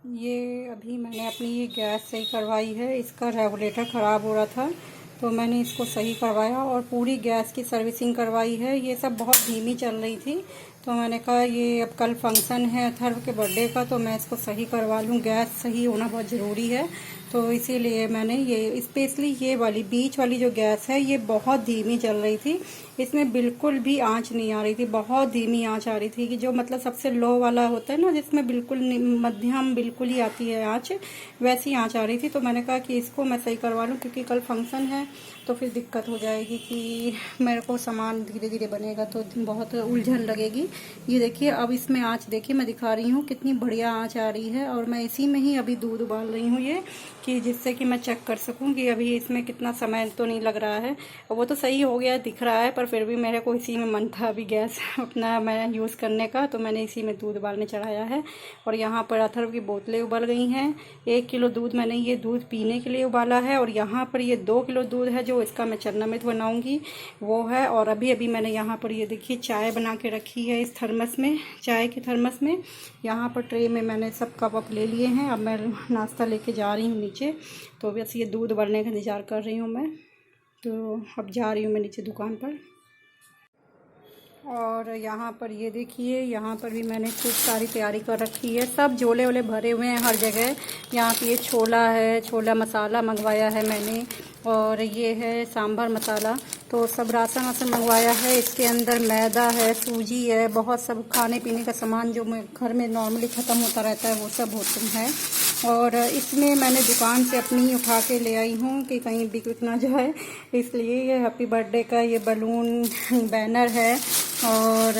ये अभी मैंने अपनी ये गैस सही करवाई है। इसका रेगुलेटर ख़राब हो रहा था तो मैंने इसको सही करवाया और पूरी गैस की सर्विसिंग करवाई है। ये सब बहुत धीमी चल रही थी तो मैंने कहा ये अब कल फंक्शन है अथर्व के बर्थडे का तो मैं इसको सही करवा लूँ। गैस सही होना बहुत ज़रूरी है तो इसीलिए मैंने ये स्पेशली ये वाली बीच वाली जो गैस है ये बहुत धीमी चल रही थी। इसमें बिल्कुल भी आंच नहीं आ रही थी, बहुत धीमी आंच आ रही थी कि जो मतलब सबसे लो वाला होता है ना जिसमें बिल्कुल मध्यम बिल्कुल ही आती है आंच, वैसी आंच आ रही थी। तो मैंने कहा कि इसको मैं सही करवा लूँ क्योंकि कल फंक्शन है तो फिर दिक्कत हो जाएगी कि मेरे को सामान धीरे धीरे बनेगा तो बहुत उलझन लगेगी। ये देखिए अब इसमें आंच देखिए मैं दिखा रही हूँ कितनी बढ़िया आंच आ रही है और मैं इसी में ही अभी दूध उबाल रही हूँ ये कि जिससे कि मैं चेक कर सकूँ कि अभी इसमें कितना समय तो नहीं लग रहा है। वो तो सही हो गया दिख रहा है पर फिर भी मेरे को इसी में मन था अभी गैस अपना मैं यूज़ करने का तो मैंने इसी में दूध उबालने चढ़ाया है। और यहाँ पर अथर्व की बोतलें उबल गई हैं। 1 किलो दूध मैंने ये दूध पीने के लिए उबाला है और यहाँ पर ये 2 किलो दूध है जो इसका मैं चन्नामृत बनाऊँगी वो है। और अभी अभी मैंने यहाँ पर ये देखिए चाय बना के रखी है इस थर्मस में, चाय के थर्मस में। यहाँ पर ट्रे में मैंने सब कप अप ले लिए हैं। अब मैं नाश्ता लेके जा रही हूँ नीचे तो बस ये दूध उबलने का इंतज़ार कर रही हूँ मैं। तो अब जा रही हूँ मैं नीचे दुकान पर। और यहाँ पर ये देखिए यहाँ पर भी मैंने खूब सारी तैयारी कर रखी है। सब झोले वोले भरे हुए हैं हर जगह। यहाँ पे ये छोला है, छोला मसाला मंगवाया है मैंने और ये है सांभर मसाला। तो सब राशन वासन मंगवाया है। इसके अंदर मैदा है, सूजी है, बहुत सब खाने पीने का सामान जो मैं घर में नॉर्मली ख़त्म होता रहता है वो सब होता है। और इसमें मैंने दुकान से अपनी उठा के ले आई हूँ कि कहीं बिक ना जाए, इसलिए ये हैप्पी बर्थडे का ये बलून बैनर है। और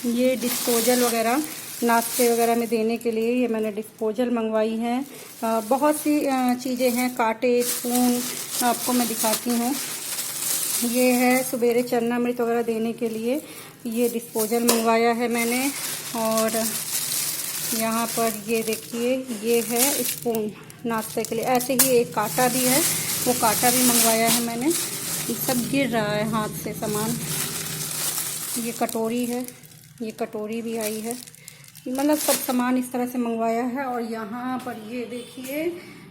ये डिस्पोजल वगैरह नाश्ते वगैरह में देने के लिए ये मैंने डिस्पोजल मंगवाई हैं। बहुत सी चीज़ें हैं, कांटे, स्पून आपको मैं दिखाती हूँ। ये है सवेरे चन्नामृत वगैरह देने के लिए ये डिस्पोजल मंगवाया है मैंने। और यहाँ पर ये देखिए ये है स्पून नाश्ते के लिए। ऐसे ही एक कांटा भी है, वो कांटा भी मंगवाया है मैंने। ये सब गिर रहा है हाथ से सामान। ये कटोरी है, ये कटोरी भी आई है, मतलब सब सामान इस तरह से मंगवाया है। और यहाँ पर ये देखिए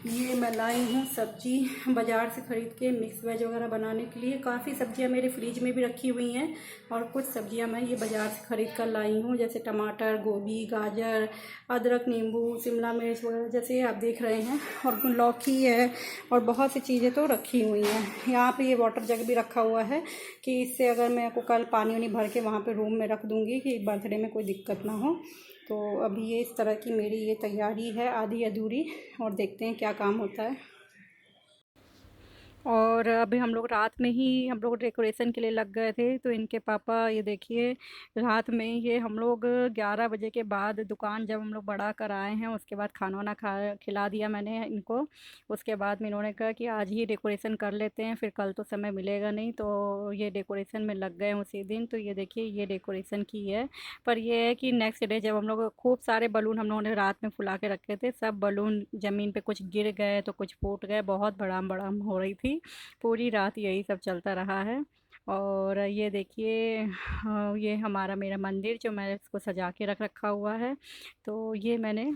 ये मैं लाई हूँ सब्जी बाज़ार से ख़रीद के मिक्स वेज वगैरह बनाने के लिए। काफ़ी सब्जियाँ मेरे फ्रिज में भी रखी हुई हैं और कुछ सब्जियाँ मैं ये बाज़ार से ख़रीद कर लाई हूँ जैसे टमाटर, गोभी, गाजर, अदरक, नींबू, शिमला मिर्च वगैरह जैसे आप देख रहे हैं। और लौकी है और बहुत सी चीज़ें तो रखी हुई हैं। यहाँ पे ये वाटर जग भी रखा हुआ है कि इससे अगर मैं को कल पानी वानी भर के वहाँ पे रूम में रख दूँगी कि बर्थडे में कोई दिक्कत ना हो। तो अभी ये इस तरह की मेरी ये तैयारी है आधी अधूरी और देखते हैं क्या काम होता है। और अभी हम लोग डेकोरेशन के लिए लग गए थे तो इनके पापा ये देखिए रात में ये हम लोग 11 बजे के बाद दुकान जब हम लोग बढ़ा कर आए हैं उसके बाद खाना वाना खिला दिया मैंने इनको। उसके बाद में इन्होंने कहा कि आज ही डेकोरेशन कर लेते हैं फिर कल तो समय मिलेगा नहीं, तो ये डेकोरेशन में लग गए उसी दिन। तो ये देखिए ये डेकोरेशन की है। पर ये है कि नेक्स्ट डे जब हम लोग खूब सारे बलून हम लोगों ने रात में फुला के रखे थे, सब बलून ज़मीन पे कुछ गिर गए तो कुछ फूट गए, बहुत बड़ा बड़ा हो रही थी। पूरी रात यही सब चलता रहा है। और ये देखिए ये हमारा मेरा मंदिर जो मैं इसको सजा के रख रखा हुआ है। तो ये मैंने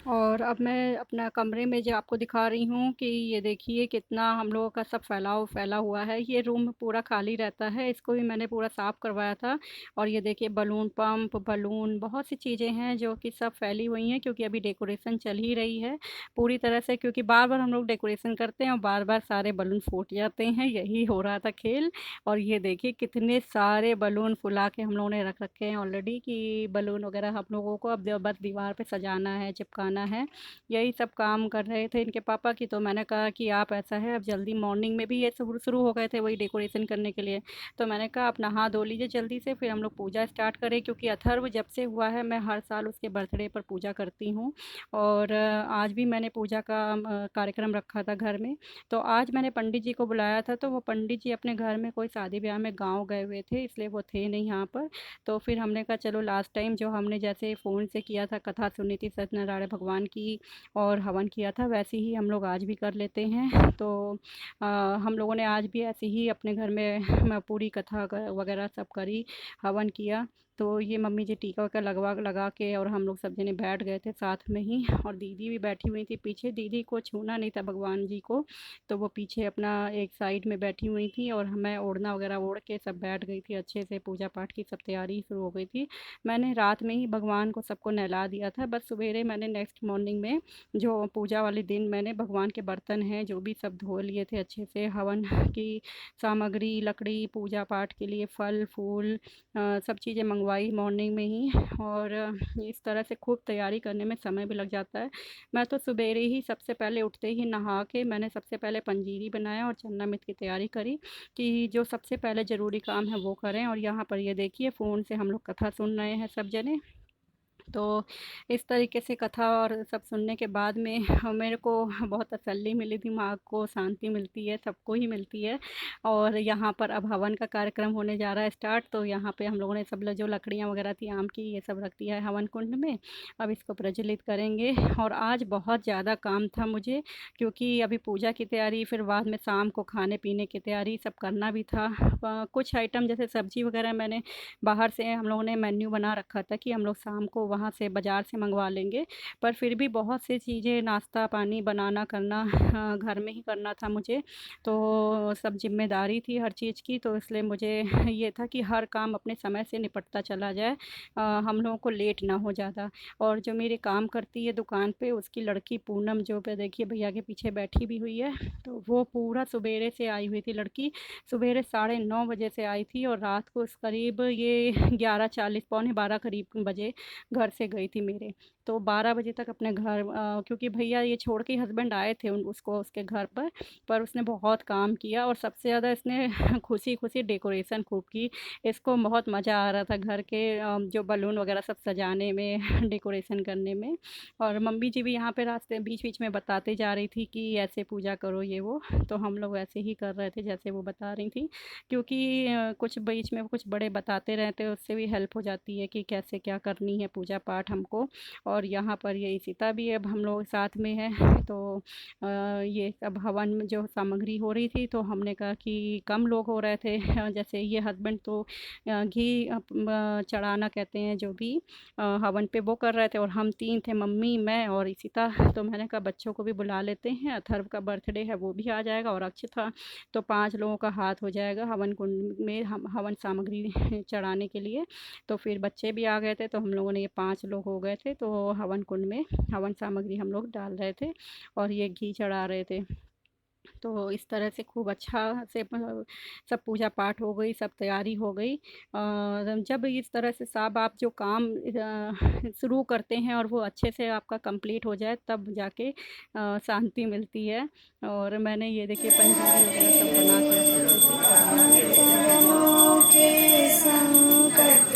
और अब मैं अपना कमरे में जो आपको दिखा रही हूँ कि ये देखिए कितना हम लोगों का सब फैला हुआ है। ये रूम पूरा खाली रहता है, इसको भी मैंने पूरा साफ़ करवाया था। और ये देखिए बलून पंप, बलून बहुत सी चीज़ें हैं जो कि सब फैली हुई हैं क्योंकि अभी डेकोरेशन चल ही रही है पूरी तरह से। क्योंकि बार-बार हम लोग डेकोरेशन करते हैं और बार-बार सारे बलून फूट जाते हैं, यही हो रहा था खेल। और ये देखिए कितने सारे बलून फुला के हम लोगों ने रख रखे हैं ऑलरेडी कि बलून वगैरह हम लोगों को अब बस दीवार पे सजाना है, चिपकाना है। यही सब काम कर रहे थे इनके पापा की। तो मैंने कहा कि आप ऐसा है अब जल्दी मॉर्निंग में भी ये शुरू शुरू हो गए थे वही डेकोरेशन करने के लिए। तो मैंने कहा आप नहा धो लीजिए जल्दी से फिर हम लोग पूजा स्टार्ट करें, क्योंकि अथर्व जब से हुआ है मैं हर साल उसके बर्थडे पर पूजा करती हूँ। और आज भी मैंने पूजा का कार्यक्रम रखा था घर में। तो आज मैंने पंडित जी को बुलाया था तो वो पंडित जी अपने घर में कोई शादी ब्याह में गाँव गए हुए थे इसलिए वो थे नहीं यहाँ पर। तो फिर हमने कहा चलो लास्ट टाइम जो हमने जैसे फ़ोन से किया था, कथा सुनी थी सत्यनारायण भगवान की और हवन किया था, वैसे ही हम लोग आज भी कर लेते हैं। तो हम लोगों ने आज भी ऐसे ही अपने घर में पूरी कथा वगैरह सब करी, हवन किया। तो ये मम्मी जी टीका वाका लगा के और हम लोग सब जने बैठ गए थे साथ में ही, और दीदी भी बैठी हुई थी पीछे। दीदी को छूना नहीं था भगवान जी को, तो वो पीछे अपना एक साइड में बैठी हुई थी, और मैं ओढ़ना वगैरह ओढ़ के सब बैठ गई थी अच्छे से। पूजा पाठ की सब तैयारी शुरू हो गई थी। मैंने रात में ही भगवान को सबको नहला दिया था, बस सवेरे मैंने नेक्स्ट मॉर्निंग में जो पूजा वाले दिन मैंने भगवान के बर्तन हैं जो भी सब धो लिए थे अच्छे से। हवन की सामग्री, लकड़ी, पूजा पाठ के लिए फल फूल सब चीज़ें मंगवाई मॉर्निंग में ही, और इस तरह से खूब तैयारी करने में समय भी लग जाता है। मैं तो सवेरे ही सबसे पहले उठते ही नहा के मैंने सबसे पहले पंजीरी बनाया और चन्ना मिर्च की तैयारी करी कि जो सबसे पहले ज़रूरी काम है वो करें। और यहाँ पर ये देखिए फ़ोन से हम लोग कथा सुन रहे हैं सब जने। तो इस तरीके से कथा और सब सुनने के बाद में मेरे को बहुत तसल्ली मिली, दिमाग को शांति मिलती है, सबको ही मिलती है। और यहाँ पर अब हवन का कार्यक्रम होने जा रहा है स्टार्ट। तो यहाँ पे हम लोगों ने सब जो लकड़ियाँ वगैरह थी आम की, ये सब रख दिया है हवन कुंड में। अब इसको प्रज्वलित करेंगे। और आज बहुत ज़्यादा काम था मुझे, क्योंकि अभी पूजा की तैयारी, फिर बाद में शाम को खाने पीने की तैयारी सब करना भी था। कुछ आइटम जैसे सब्जी वगैरह मैंने बाहर से, हम लोगों ने मेन्यू बना रखा था कि हम लोग शाम को वहाँ से बाज़ार से मंगवा लेंगे, पर फिर भी बहुत सी चीज़ें नाश्ता पानी बनाना करना घर में ही करना था मुझे। तो सब जिम्मेदारी थी हर चीज़ की, तो इसलिए मुझे ये था कि हर काम अपने समय से निपटता चला जाए, हम लोगों को लेट ना हो ज़्यादा। और जो मेरे काम करती है दुकान पे, उसकी लड़की पूनम जो पे देखिए भैया के पीछे बैठी भी हुई है, तो वो पूरा सवेरे से आई हुई थी लड़की। सवेरे 9:30 बजे से आई थी, और रात को करीब ये 11:40 पौने 12 करीब बजे घर से गई थी मेरे। तो 12 बजे तक अपने घर, क्योंकि भैया ये छोड़ के हस्बैंड आए थे उसको उसके घर पर उसने बहुत काम किया, और सबसे ज़्यादा इसने खुशी खुशी डेकोरेशन खूब की। इसको बहुत मज़ा आ रहा था घर के जो बलून वगैरह सब सजाने में डेकोरेशन करने में। और मम्मी जी भी यहाँ पे रास्ते बीच बीच में बताते जा रही थी कि ऐसे पूजा करो ये वो, तो हम लोग ऐसे ही कर रहे थे जैसे वो बता रही थी, क्योंकि कुछ बीच में कुछ बड़े बताते रहते हैं, उससे भी हेल्प हो जाती है कि कैसे क्या करनी है पूजा पाठ हमको। और यहाँ पर ये इशिता भी अब हम लोग साथ में है। तो ये सब हवन में जो सामग्री हो रही थी, तो हमने कहा कि कम लोग हो रहे थे, जैसे ये हस्बैंड तो घी चढ़ाना कहते हैं जो भी हवन पे वो कर रहे थे, और हम 3 थे, मम्मी मैं और इशिता। तो मैंने कहा बच्चों को भी बुला लेते हैं, अथर्व का बर्थडे है वो भी आ जाएगा, और अक्षता, तो 5 लोगों का हाथ हो जाएगा हवन कुंड में हम हवन सामग्री चढ़ाने के लिए। तो फिर बच्चे भी आ गए थे, तो हम लोगों ने ये 5 लोग हो गए थे, तो हवन कुंड में हवन सामग्री हम लोग डाल रहे थे और ये घी चढ़ा रहे थे। तो इस तरह से खूब अच्छा से सब पूजा पाठ हो गई, सब तैयारी हो गई। और जब इस तरह से सब आप जो काम शुरू करते हैं और वो अच्छे से आपका कंप्लीट हो जाए, तब जाके शांति मिलती है। और मैंने ये देखिए पंजीरी वगैरह सब बना के रख रखी थी, और ये आप देख रहे हैं। के संकट